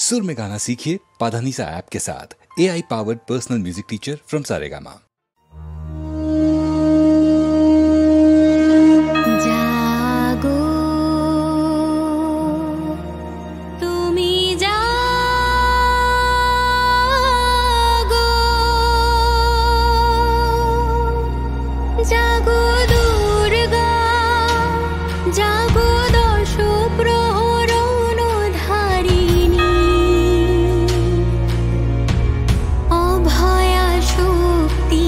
सुर में गाना सीखिए पाधानीसा ऐप के साथ। AI powered personal music teacher from Saregama. जागो दुर्गा जागो दश प्रहरण धारिणी अभया शक्ति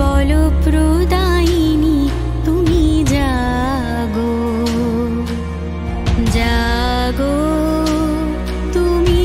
बल प्रदायिनी तुमी जागो जागो तुमी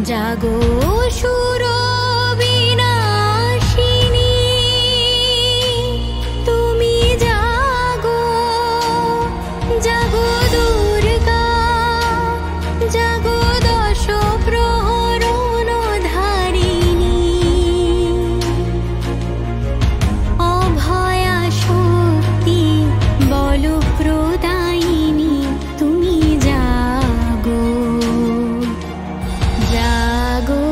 जागो शूर विनाशिनी तुमी जागो जागो दुर्गा जागो दश प्रहरण धारिणी अभया शक्ति बल प्रदायिनी तुमी जागो जागो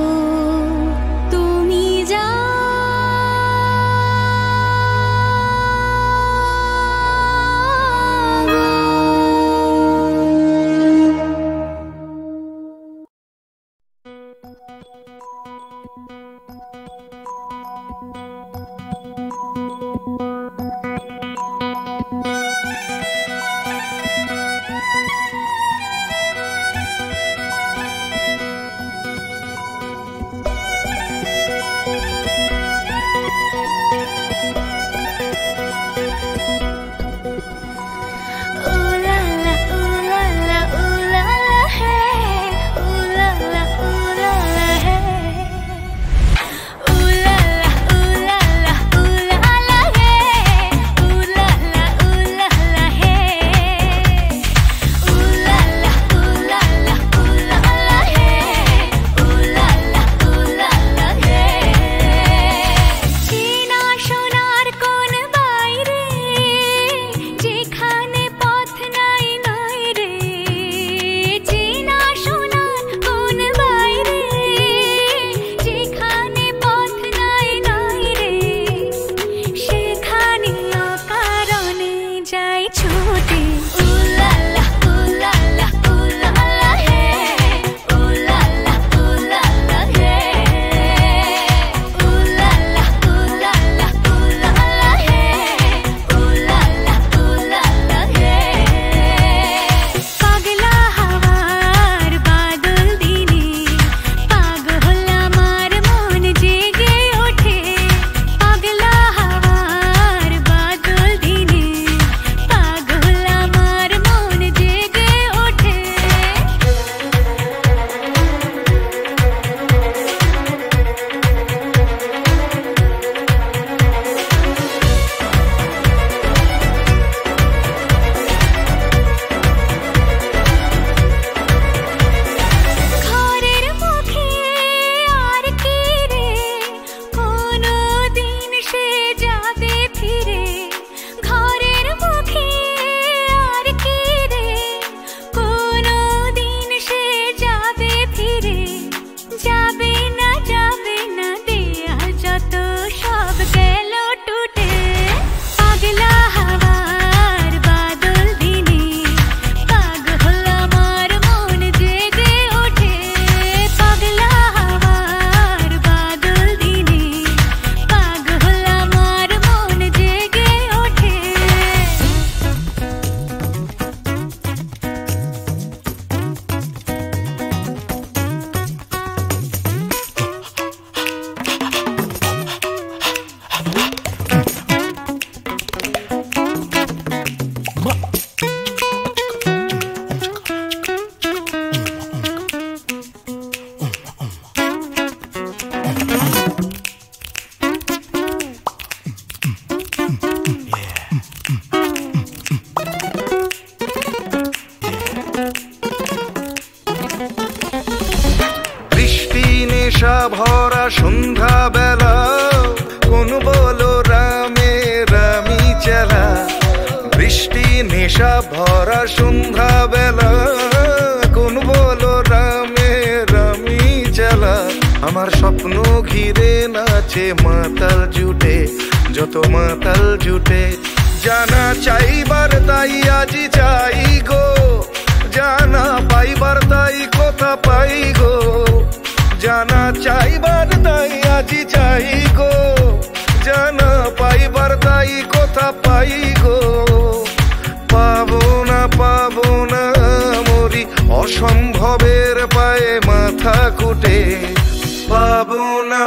নেশা ভরা সন্ধ্যা বেলা কোন বলো রামে রামি চেলা বৃষ্টি নেশা ভরা সন্ধ্যা বেলা কোন বলো রামে রামি চেলা আমার স্বপ্ন ঘিরে নাচে মাতাল জুটে যত মাতাল জুটে জানা চাইবার তাই আজি চাই গো জানা পাইবার তাই কথা পাই গো জানা চাইবার তাই আজি চাই গো জানা পাইবার তাই কথা পাই গো পাবো না মরি অসম্ভবের পায়ে মাথা কুটে পাবো না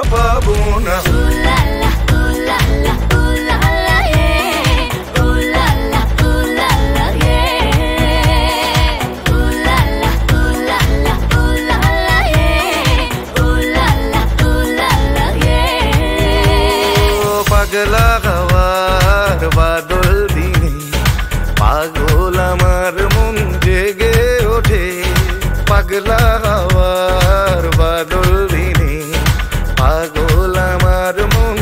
পাগলা হওয়ার বাদল দিনে পাগল আমার মন জেগে ওঠে পাগলা হওয়ার বাদল দিনে পাগল আমার মন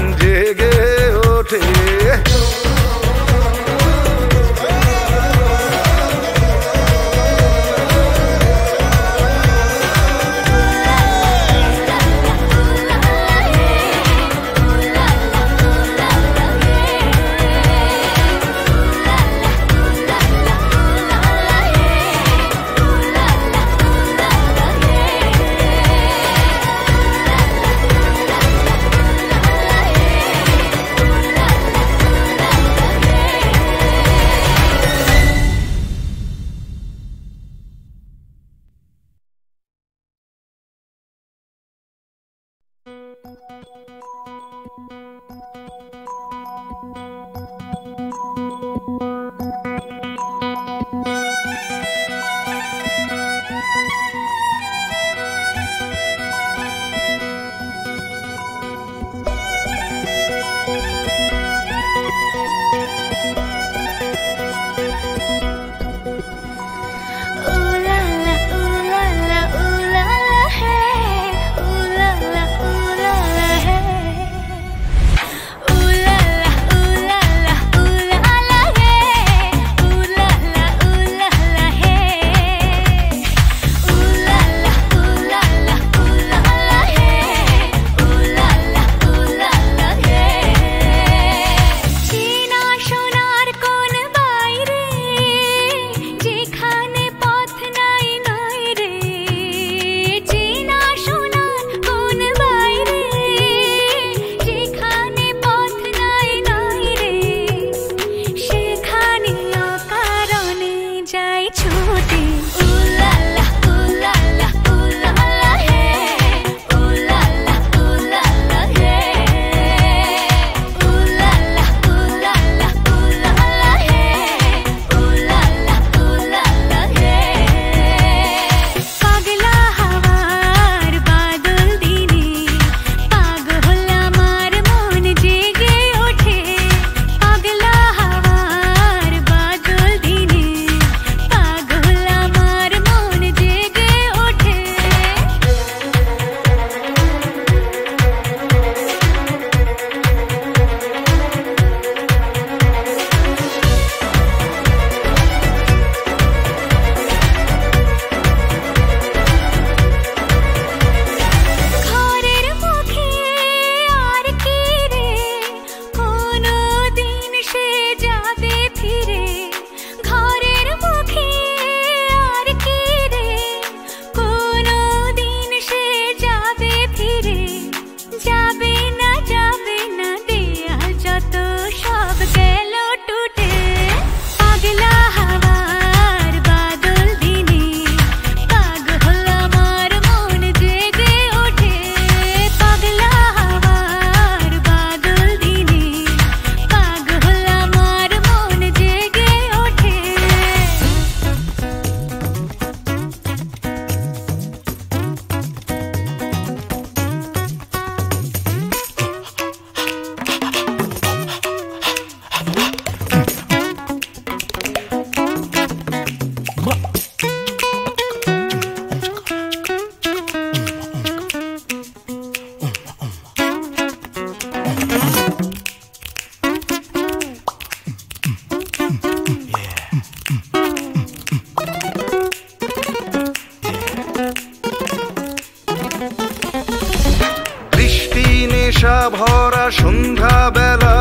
সন্ধ্যা বেলা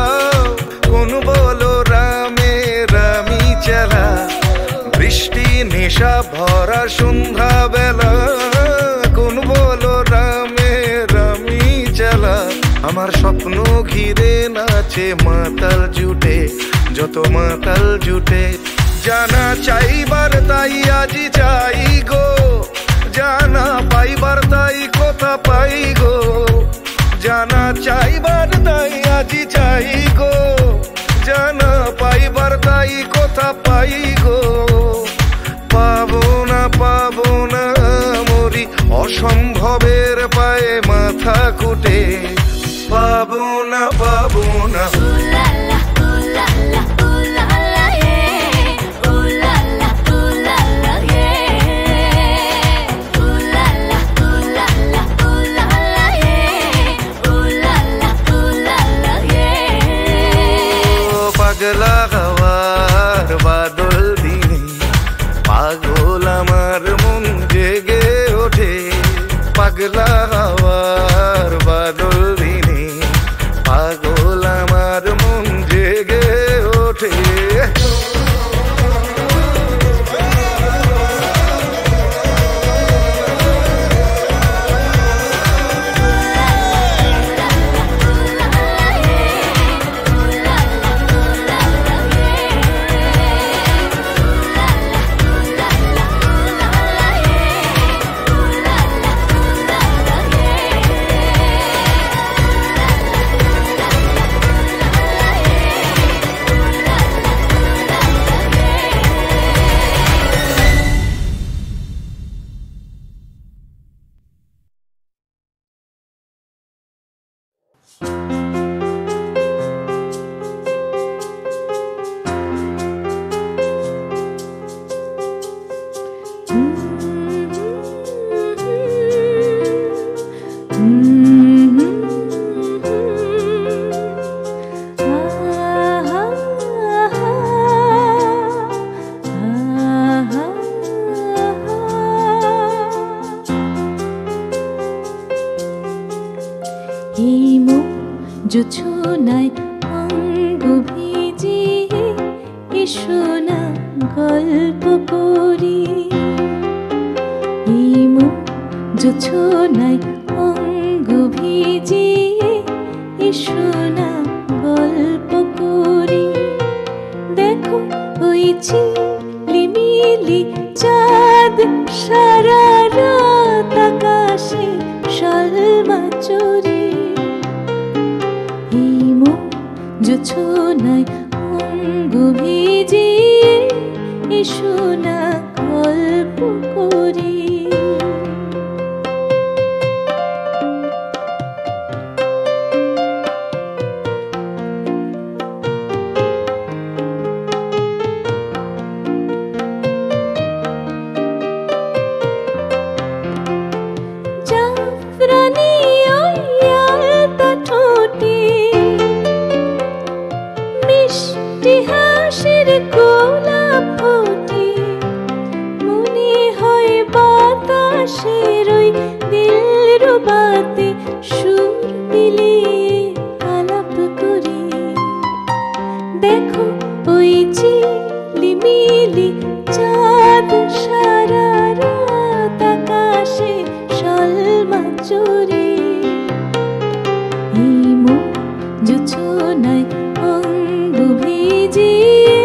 কোন বলো রামে রামি চেলা বৃষ্টি নেশা ভরা সন্ধ্যা বেলা কোন বলো রামে রামি চেলা আমার স্বপ্ন ঘিরে নাচে মাতাল জুটে যত মাতাল জুটে জানা চাইবার তাই আজি চাই গো জানা পাইবার তাই কথা পাই গো জানা চাইবার তাই আজি চাই গো জানা পাইবার তাই কথা পাই গো পাবো না মরি অসম্ভবের পায়ে মাথা কুটে পাবো না পাগলা হওয়ার বাদল দিনে পাগল আমার মন জেগে ওঠে পাগলা হওয়ার বাদল দিনে পাগল আমার মন জেগে ওঠে জোছনায় অঙ্গ ভিজিয়ে এসো না গল্প করি এই মুখ জোছনায় অঙ্গ ভিজিয়ে এসো না গল্প করি দেখো ওই ঝিলিমিলি চাঁদ সারা রাত আকাশে শালমা চুরি জোছনায় অঙ্গ ভিজিয়ে এসো না গল্প করি জাফরানি আলতা ঠোঁটে মিষ্টি হাসির গোলাপ ফোটে মনে হয় বাতাসের ওই দিলরুবাতে সুর মিলিয়ে আলাপ করি দেখো ওই ঝিলিমিলি চাঁদ সারা রাত আকাশে শালমা চুরি এই মুখ জোছনায় অঙ্গ ভিজিয়ে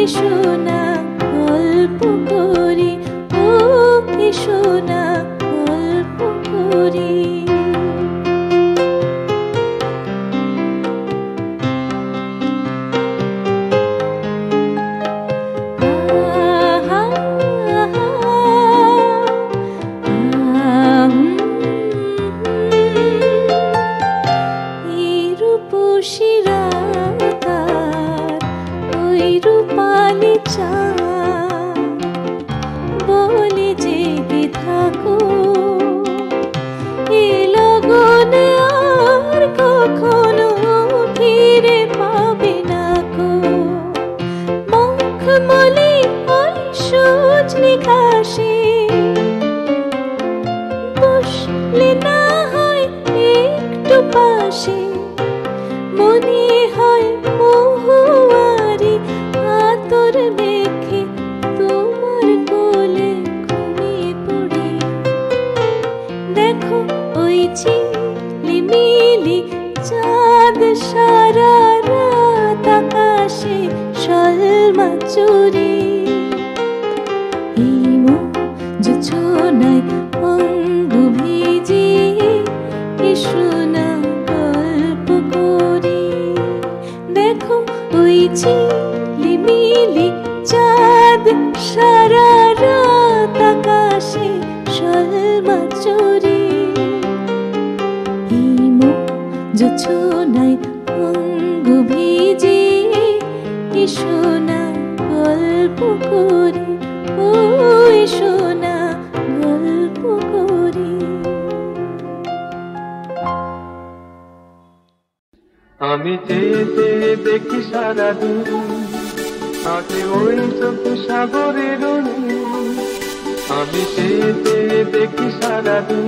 এসো না গল্প করি ও এসো না গল্প করি বলে জেগে থাকো এ লগনে আর কখনো ফিরে পাবে না গো মুখ মলি ওই সজনি ঘাসে বসলে না হয় একটু পাশে মনে হয় মহুয়ারি আতর মেখে তোমার কোলে ঘুমিয়ে পড়ি। দেখো ওই ঝিলিমিলি চাঁদ সারা রাত আকাশে শলমা চুরি। এই জোছনায় অঙ্গ ভিজিয়ে এসোনা গল্প করি। দেখো ওই ঝিলিমিলি চাঁদ সারা রাত আকাশে শলমা চুরি। এই জোছনায় অঙ্গ ভিজিয়ে এসোনা গল্প করি। ও এসোনা গল্প করি। আমি চেয়ে চেয়ে দেখি সারাদিন আগে ওই চোখ সাগরের আমি চেয়ে চেয়ে দেখি সারাদিন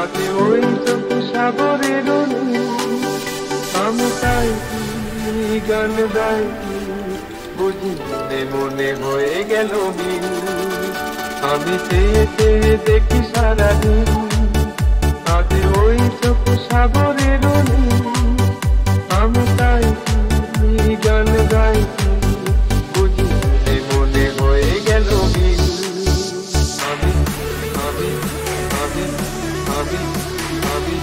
আগে ওই চোখ সাগরের আমি তাই গান গাই বুঝি মনে হয়ে গেল মিল। আমি চেয়ে চেয়ে দেখি সারাদিন আগে ওই চোখ সাগরের আমি তাই গান গাই বুঝি মনে হয়ে গেল মিল। আমি আমি আমি আমি আমি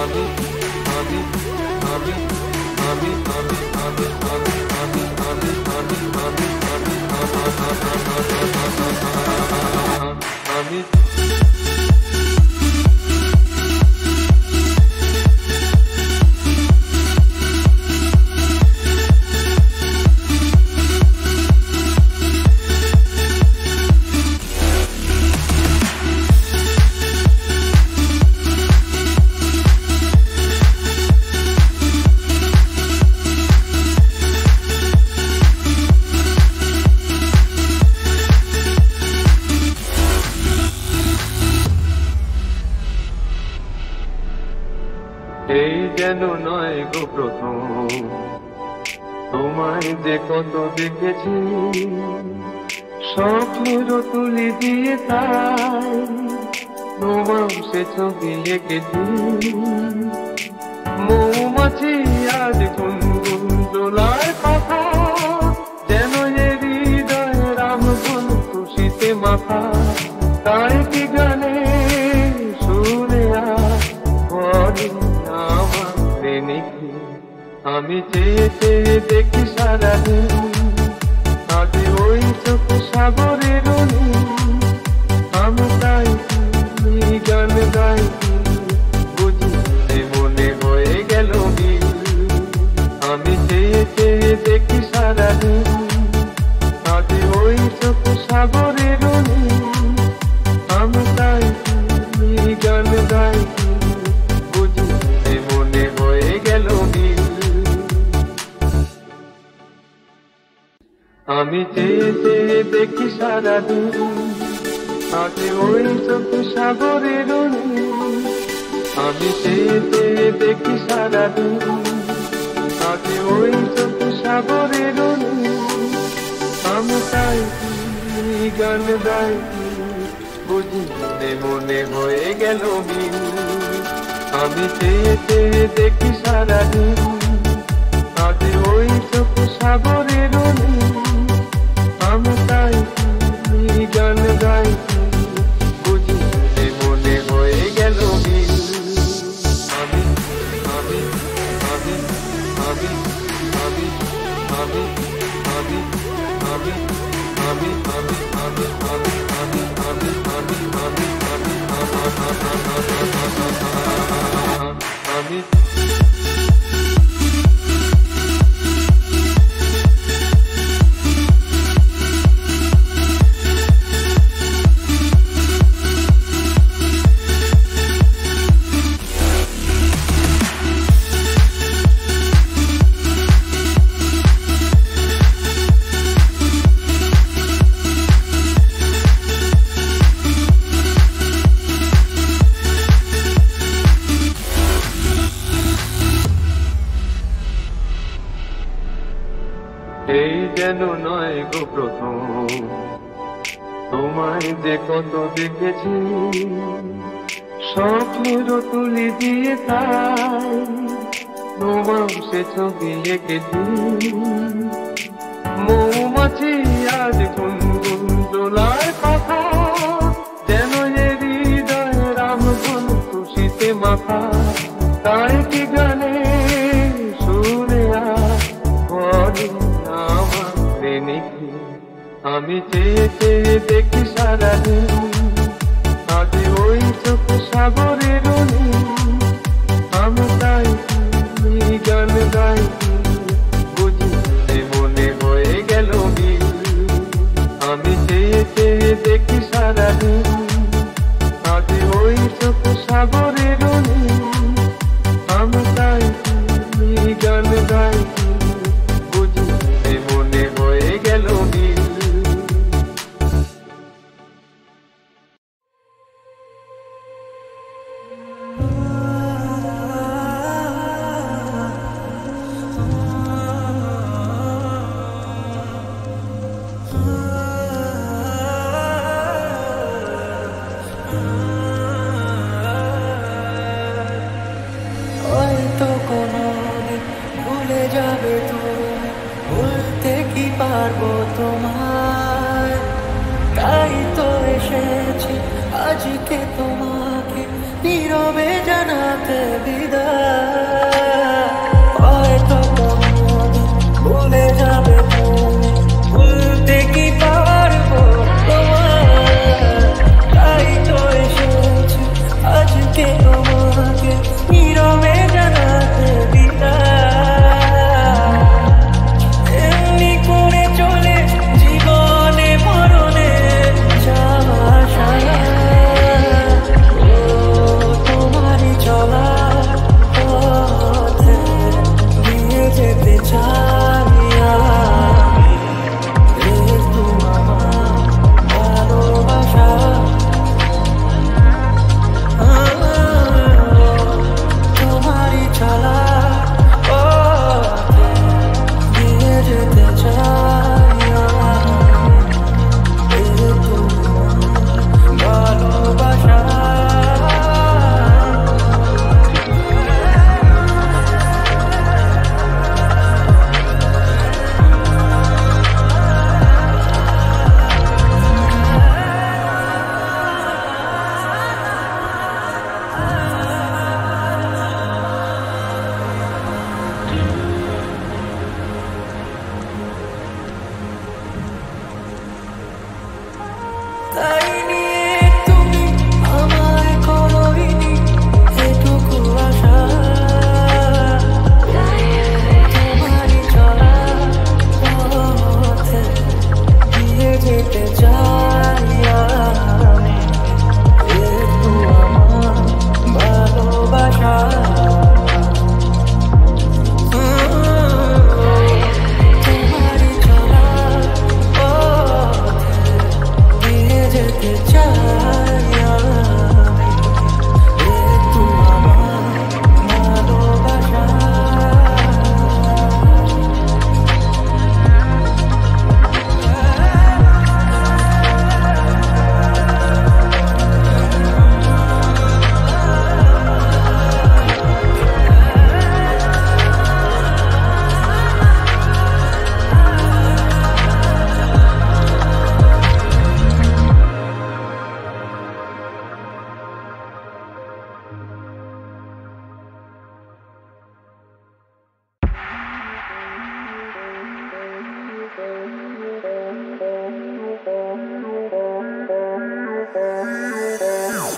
আমি আমি আমি আমি আমি আমি আমি আমি আমি আমি এই যেন নয় গো প্রথম তোমায় যে কত দেখেছি স্বপ্নেরও তুলি দিয়ে তাই তোমার সে ছবি এঁকেছি। মৌমাছি আজ গুনগুন দোলার কথা যেন এ হৃদয়ের আমগুন খুশিতে মাথা। তাই কি গানে শুনে আমি চেয়ে চেয়ে দেখি সারাদিন আগে ওই চোখ সাগরের আমি তাই গান গাই বুঝি মনে হয়ে গেল মিল। আমি চেয়ে চেয়ে দেখি সারাদিন আগে ওই চোখ সাগরের আমি তাই গান গাই বুঝি মনে হয়ে গেল মিল। আমি চেয়ে চেয়ে দেখি সারাদিন আগে ওই চোখ সাগরের আমি চেয়ে চেয়ে দেখি সারাদিন আগে ওই চোখ সাগরের আমি তাই গান গাই বুঝি মনে হয়ে গেল মিল। আমি চেয়ে চেয়ে দেখি সারাদিন আগে ওই চোখ সাগরের আমি তাই গান গাই বুঝি মনে হয়ে গেল মিল। আমি আমি আমি আমি আমি আমি আমি আমি আমি আমি আমি আমি আমি আমি আমি আমি যেন নয় গো প্রথম, তোমায় যে কত দেখেছি স্বপ্নেরও তুলি দিয়ে, তাই তোমার সে ছবি এঁকেছি। মৌমাছি আজ গুনগুন দোলার কথা, যেন এ হৃদয়ের আহ্বান খুশিতে মাথা। তাই কি গানে শুনে আর বলে আমার প্রেমিকি, আমি চেয়ে চেয়ে দেখি সারাদিন, আজ ওই চোখ সাগরের আমি তাই গান গাইছি, বুঝতে মনে হয়ে গেল বিল। আমি চেয়ে চেয়ে দেখি সারাদিন, আজ ওই চোখ সাগরের আমি তাই গান গাইছি, বুঝতে মনে হয়ে গেল বিল। হয়তো কোনোদিন ভুলে যাবে তুমি, ভুলতে কি পারবো তোমায়। তাই তো এসেছি আজকে তোমাকে নীরবে জানাতে বিদায়। হয়তো কোনোদিন ভুলে যাবে তুমি, ভুলতে কি পারবো তোমায়। তাই তো এসেছি আজকে তোমাকে নীরবে জানাতে বিদায়। এমনি করে চলে জীবনে মরণে যাওয়া সারা, তোমারই চলা পথে নিয়ে যেতে চাই আমি। একটু আমার ভালোবাসা, তোমারই চলা পথে নিয়ে যেতে চাই আমি। একটু ভালোবাসা। তাই নিয়ে তুমি আমায় করোইনি এটুকু আশা, তোমারই চলা পথে দিয়ে যেতে চাই আমি। একটু আমার ভালোবাসা, তোমারই চলা পথে দিয়ে যেতে চাই আমি। একটু আমার ভালোবাসা।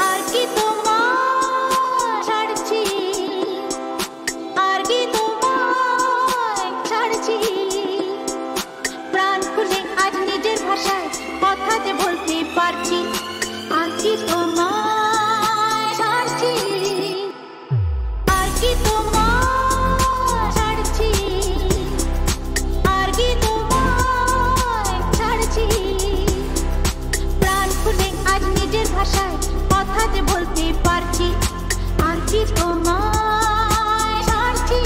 আর কি তোমায় ছাড়ছি, আর কি তোমায় ছাড়ছি, প্রাণ খুলে আজ নিজের ভাষায় কথাতে বলতে পারছি। আর কি তোমায় ছাড়ছি, আর কি তোমায় ছাড়ছি, আর কি তোমায় ছাড়ছি, প্রাণ খুলে আজ নিজের ভাষায় কথাতে বলতে পারছি। আর কি তোমায় ছাড়ছি,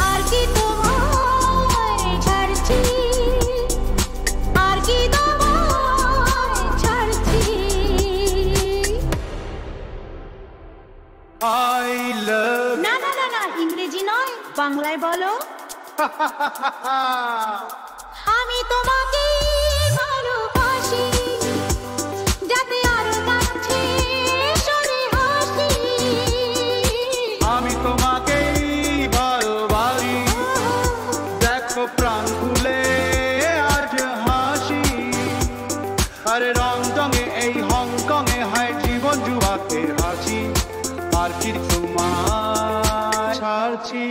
আর কি তোমায় ছাড়ছি। আমি তোমাকে ভালোবাসি যাতে আরো কাছে সরে হাসি আমি তোমাকেই ভালোবাসি দেখো প্রাণ খুলে আজ হাসি আরে রংটঙে এই হংকংয়ে হয় জীবন জুয়াতে হাসি আর কি তোমায় ছাড়ছি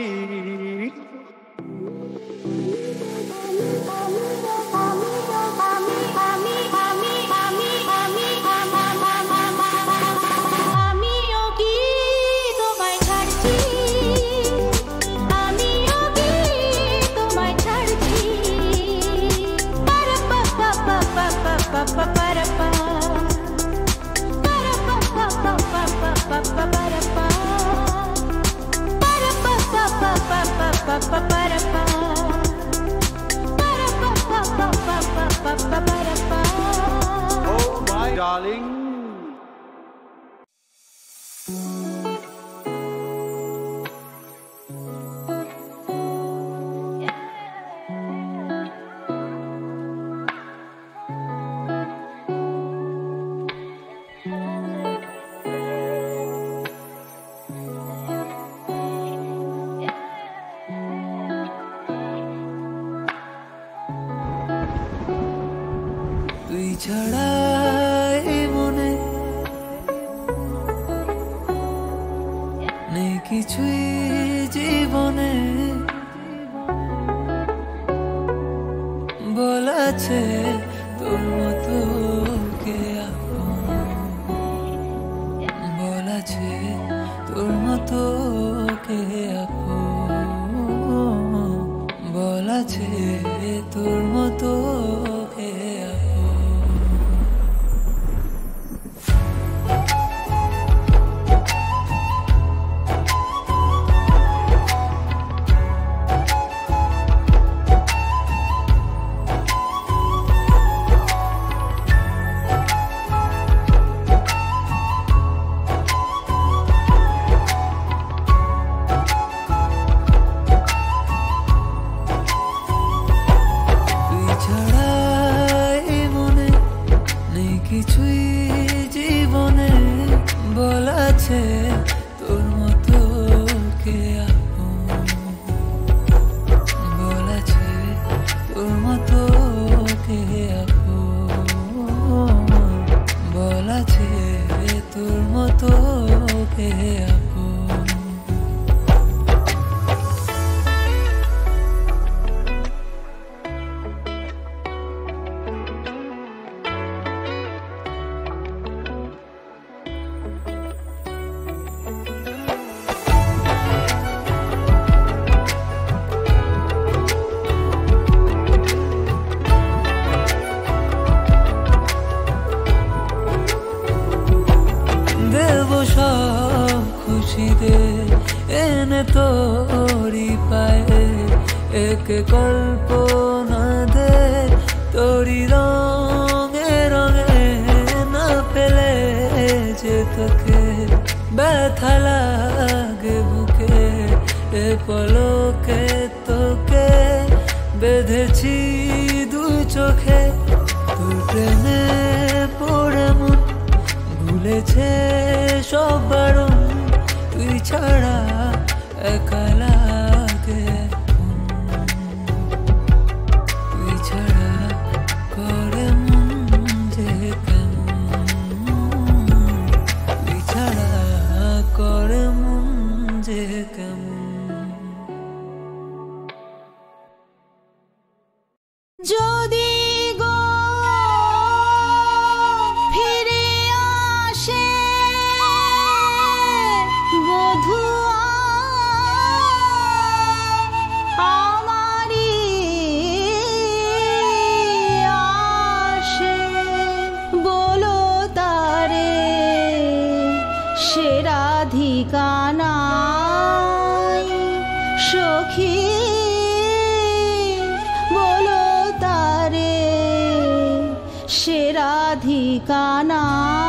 আমিও কি তোমায় ছাড়ছি আমিও কি তোমায় ছাড়ছি পারা পা পা পা পা পা পা পা পারা পা পারা পা পা পা পা পা পা পা পারা পা পারা পা পা পা পা পা পা পা পারা পা পারা পা পা পা পা পা পা পা পারা পা Oh my darling তুই ছাড়া এই মনে নেই কিছুই জীবনে বলেছে তোর মতো কে আপন বলেছে তোর মতো কে আপন বলেছে তোর মতো কে আপন তুই ছাড়া এই মনে নেই কিছুই জীবনে বলেছে তোর মতো কে আপন বলেছে তোর মতো কে আপন বলেছে তোর মতো কে আপন দেব সব খুশিতে এনে তোরি পায়ে এক কল্পনা দে তোরি রঙে রঙে না পেলে যে তোকে ব্যথা লাগে বুকে এ পলকে তোকে বেঁধেছি দু চোখে তোর প্রেমে পড়ে মন ভুলেছে সব বারণ তুই ছাড়া একা লাগে তুই ছাড়া করে মন যে কেমন তুই ছাড়া করে মন যে কেমন যদি গো ফিরে আসে বধুয়া আমারি আসে বলো তারে সে রাধিকা নাই সখী বলো তারে সে রাধিকা নাই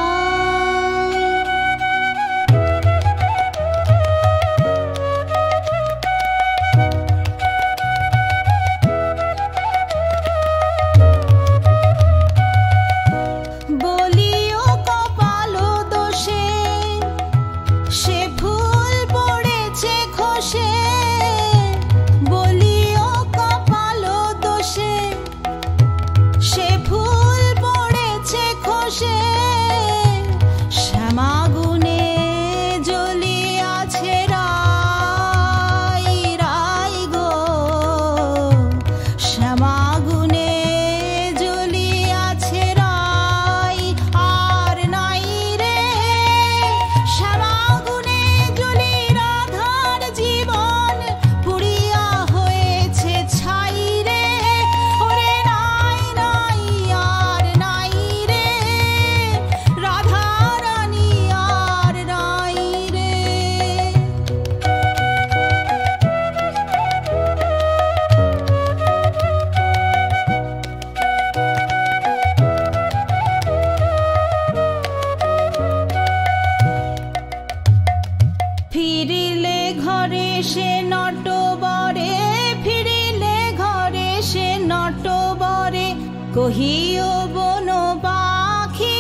কহিও বন পাখি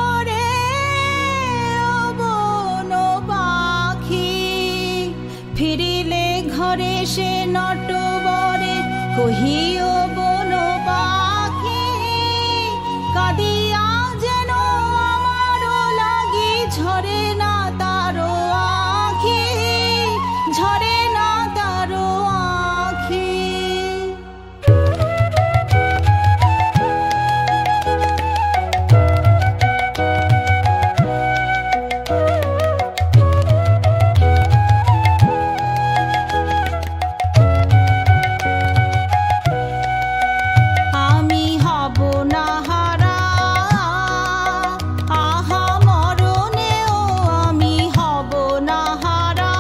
ওরে ও বন পাখি ফিরিলে ঘরে সে নটবরে কহিও বন পাখি কাঁদিয়া যেন আমারও লাগি ঝরে না তারো আখি ঝরে না তারো আখি আমি হব না হারা আহা মরণেও আমি হব না হারা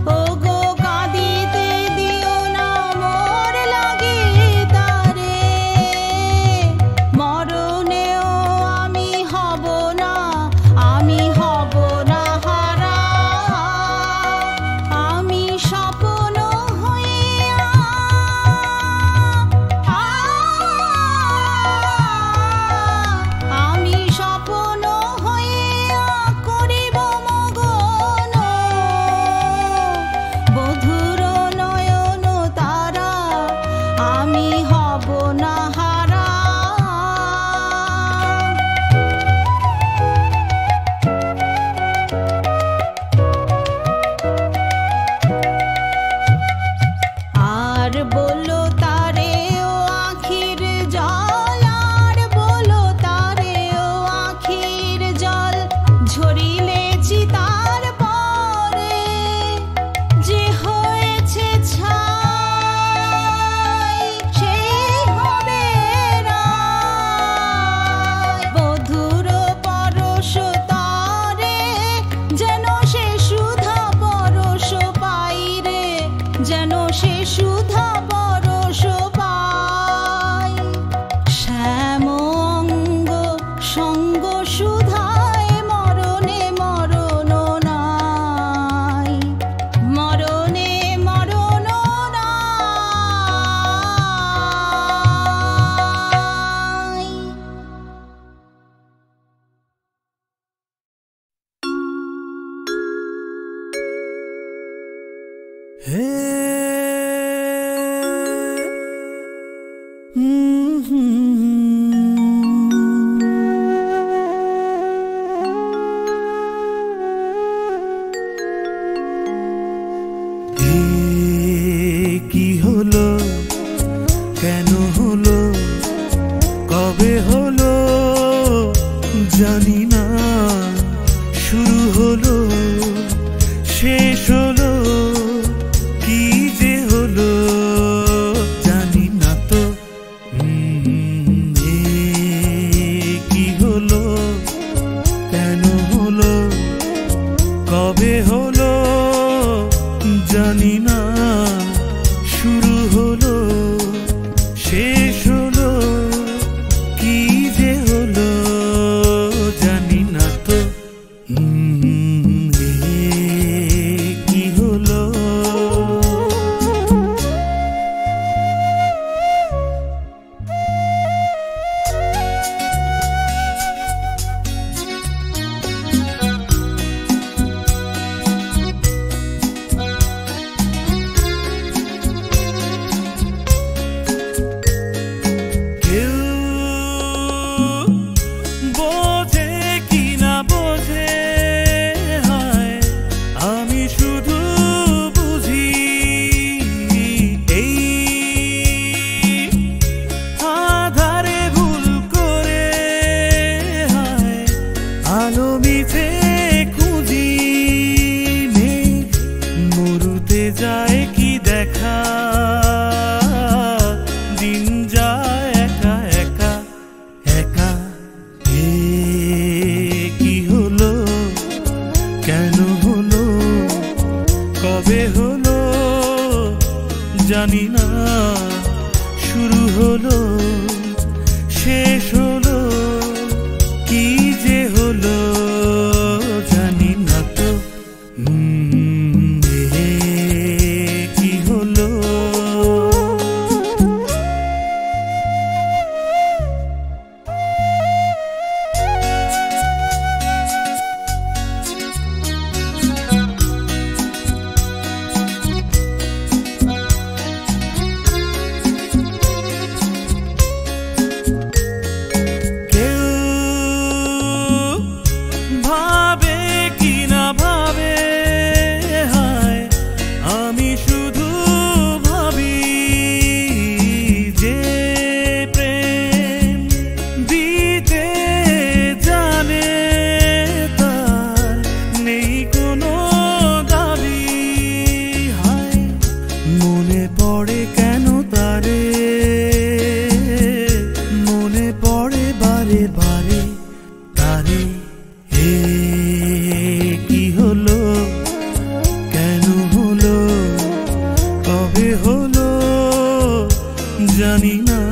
ও গো কাঁদিতে দিও না মোর লাগি তারে মরণেও আমি হব না হারা আমি স্বপ্ন হইয়া আমি স্বপ্ন হইয়া করিব মগন বধুর নয়ন তারা আমি হব না হারা আর বলো তারে ও আখির জল আর বলো তারে ও আখির জল ঝরিলে চিতার পরে যে হয়েছে ছাই সেই হবে রায় বধুর পরশ তরে যেন সে সুধা পরশ পাই রে যেন সে সুধা পরশ পাই শ্যাম অঙ্গ সঙ্গ সুধায় মরণে মরণ নাই মরণে মরণ নাই কি হলো কেন হলো কবে হলো জানি না শুরু হলো শেষ হলো কি যে হলো জানি না তো জানি না